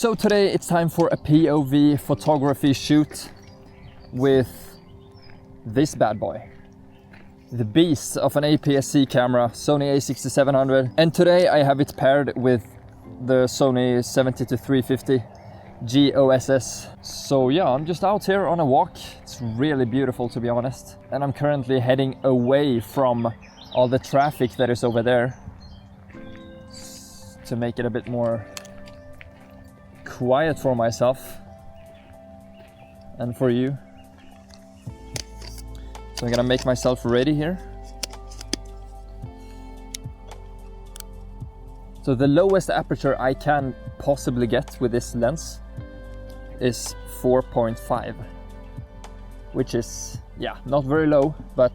So today it's time for a POV photography shoot with this bad boy. The beast of an APS-C camera, Sony A6700. And today I have it paired with the Sony A70-350 GOSS. So yeah, I'm just out here on a walk. It's really beautiful, to be honest. And I'm currently heading away from all the traffic that is over there to make it a bit more quiet for myself and for you. So I'm gonna make myself ready here. So the lowest aperture I can possibly get with this lens is 4.5, which is, yeah, not very low, but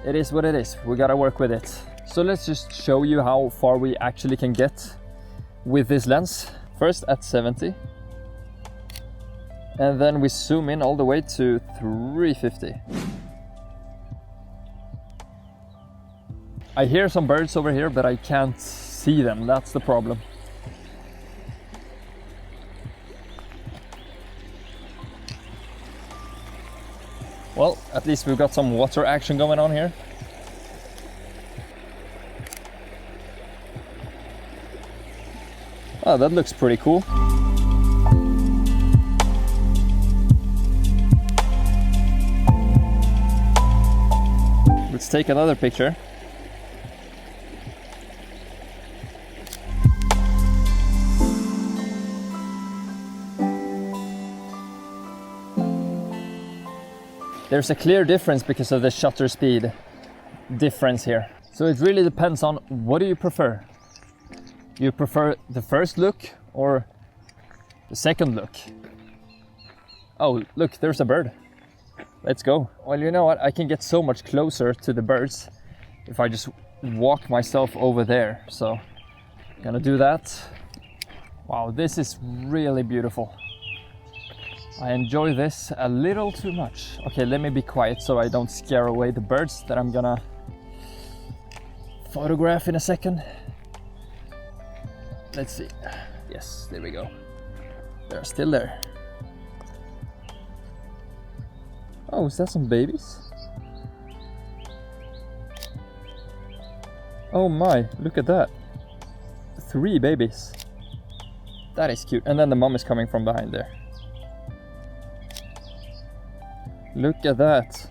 it is what it is. We gotta work with it. So let's just show you how far we actually can get with this lens. First at 70, and then we zoom in all the way to 350. I hear some birds over here, but I can't see them. That's the problem. Well, at least we've got some water action going on here. Oh, that looks pretty cool. Let's take another picture. There's a clear difference because of the shutter speed difference here. So it really depends on what do you prefer. You prefer the first look or the second look? Oh, look, there's a bird. Let's go. Well, you know what? I can get so much closer to the birds if I just walk myself over there. So I'm gonna do that. Wow, this is really beautiful. I enjoy this a little too much. Okay, let me be quiet so I don't scare away the birds that I'm gonna photograph in a second. Let's see. Yes, there we go. They're still there. Oh, is that some babies? Oh my, look at that. 3 babies. That is cute. And then the mom is coming from behind there. Look at that.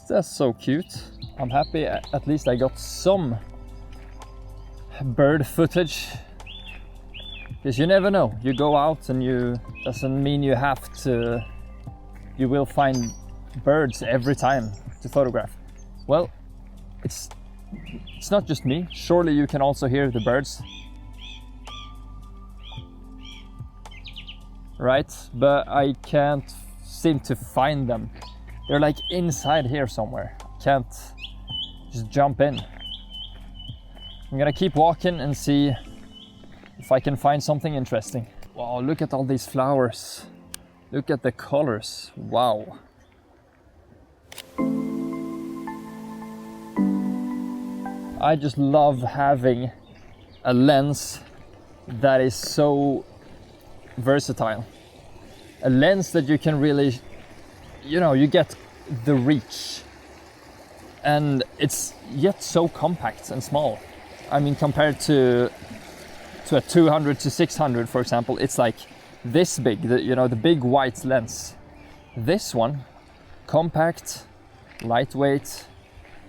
That's so cute. I'm happy at least I got some bird footage, because you never know. You go out and doesn't mean you will find birds every time to photograph. Well, it's not just me. Surely you can also hear the birds, right? But I can't seem to find them. They're like inside here somewhere. Can't just jump in. I'm gonna keep walking and see if I can find something interesting. Wow, look at all these flowers. Look at the colors. Wow. I just love having a lens that is so versatile. A lens that you can really, you get the reach. And it's yet so compact and small. I mean, compared to a 200 to 600, for example, it's like this big, the big white lens. This one, compact, lightweight,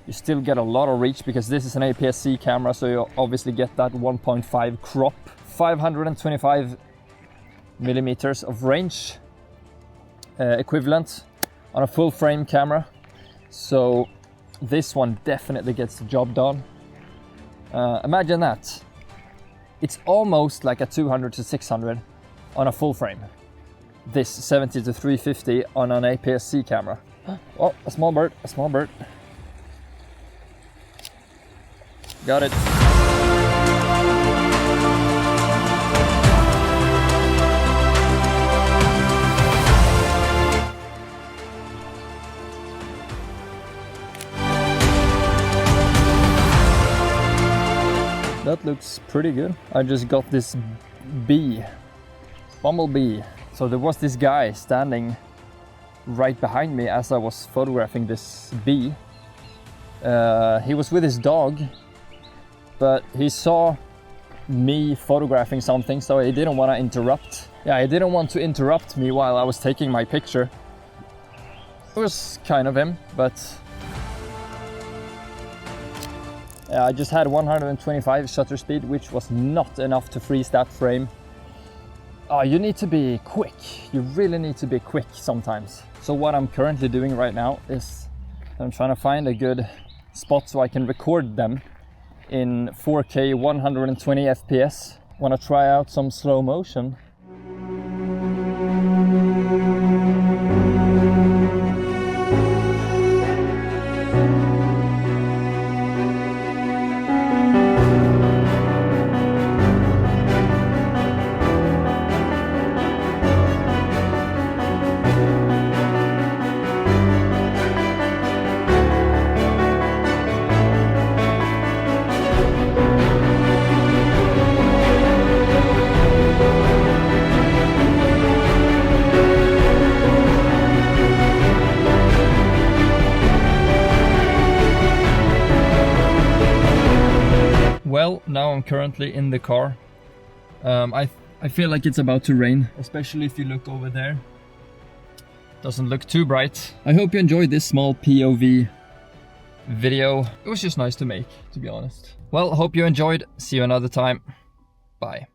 you still get a lot of reach because this is an APS-C camera, so you obviously get that 1.5 crop, 525 millimeters of range, equivalent on a full frame camera. So this one definitely gets the job done. Imagine that. It's almost like a 200 to 600 on a full frame. This 70 to 350 on an APS-C camera. Oh, a small bird, a small bird. Got it. That looks pretty good. I just got this bumblebee. So there was this guy standing right behind me as I was photographing this bee. He was with his dog, but he saw me photographing something, so he didn't want to interrupt. Yeah, he didn't want to interrupt me while I was taking my picture. It was kind of him, but yeah, I just had 125 shutter speed, which was not enough to freeze that frame. Oh, you need to be quick. You really need to be quick sometimes. So what I'm currently doing right now is I'm trying to find a good spot so I can record them in 4K 120 FPS. Want to try out some slow motion. Well, now I'm currently in the car. I feel like it's about to rain, especially if you look over there. Doesn't look too bright. I hope you enjoyed this small POV video. It was just nice to make, to be honest. Well, hope you enjoyed. See you another time. Bye.